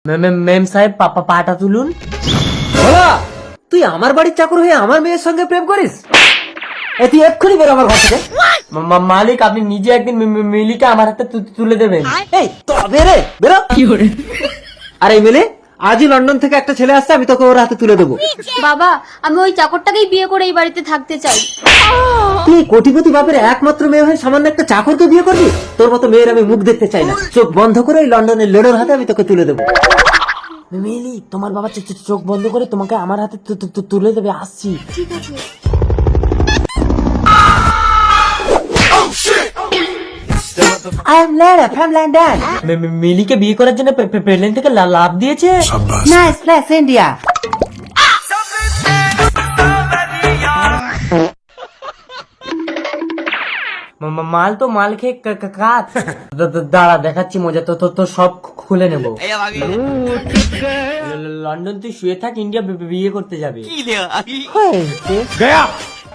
মেম সাহেব পাটা তুলুন। তুই আমার বাড়ির চাকর হয়ে আমার মেয়ের সঙ্গে প্রেম করিস? তুই এক্ষুনি বেরো আমার ঘর থেকে। মালিক আপনি নিজে একদিন মিলিকে আমার হাতে তুলে দেবেন। এই তবে রে বেরো। আরে মিলি, আজই লন্ডন থেকে একটা ছেলে আসছে, আমি তোকে ওর হাতে তুলে দেবো। বাবা আমি ওই চাকরটাকেই বিয়ে করে এই বাড়িতে থাকতে চাই। তুই কোটিপতি বাপের একমাত্র মেয়ে হয়ে সামান্য একটা চাকরকে বিয়ে করবি? তোর মতো মেয়ের আমি মুখ দেখতে চাই না। চোখ বন্ধ করে ওই লন্ডনের লেডোর হাতে আমি তোকে তুলে দেবো। মিলি তোমার বাবা চোখ বন্ধ করে তোমাকে আমার হাতে তুলে দেবে, আসছি। ঠিক আছে। I am Lara from London. মিলিকে বিয়ে করার জন্য প্লেন থেকে লাভ দিয়েছে। Nice place, India. মাল তো মাল খেয়ে কাজ। দাঁড়া দেখাচ্ছি মজা, তো সব খুলে নেবো। লন্ডন তুই শুয়ে থাক, ইন্ডিয়া বিয়ে করতে যাবে।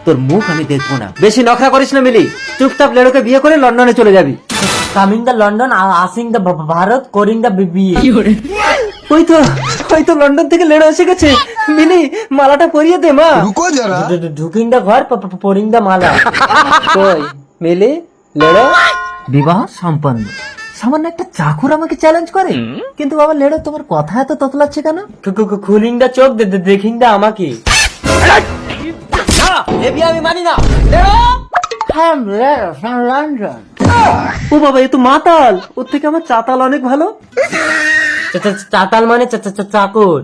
তোর মুখ আমি দেখবো না। বেশি নখরা করিস না মিলি, চুপচাপ লেডোকে বিয়ে করে লন্ডনে চলে যাবি। কামিং দ্য লন্ডন, আসিং দ্য ভারত, করিং দ্য বিয়ে। ওই তো লন্ডন থেকে লেডো এসে গেছে। মিলি মালাটা পরিয়ে দে মা। ঢুকিং দ্য ঘর, পরিং দ্য মালা। কই মিলি, লেডো বিবাহ সম্পন্ন। সামান্য একটা চাকর আমাকে চ্যালেঞ্জ করে, কিন্তু বাবা লেডো তোমার কথা এত ততলাচ্ছে কেন? খুলিং দ্য চোখ, দেখিং দ্য আমাকে। আমি মানি না। ও বাবা, এ তো মাতাল। ওর থেকে আমার চাতাল অনেক ভালো। চাতাল মানে চাকর।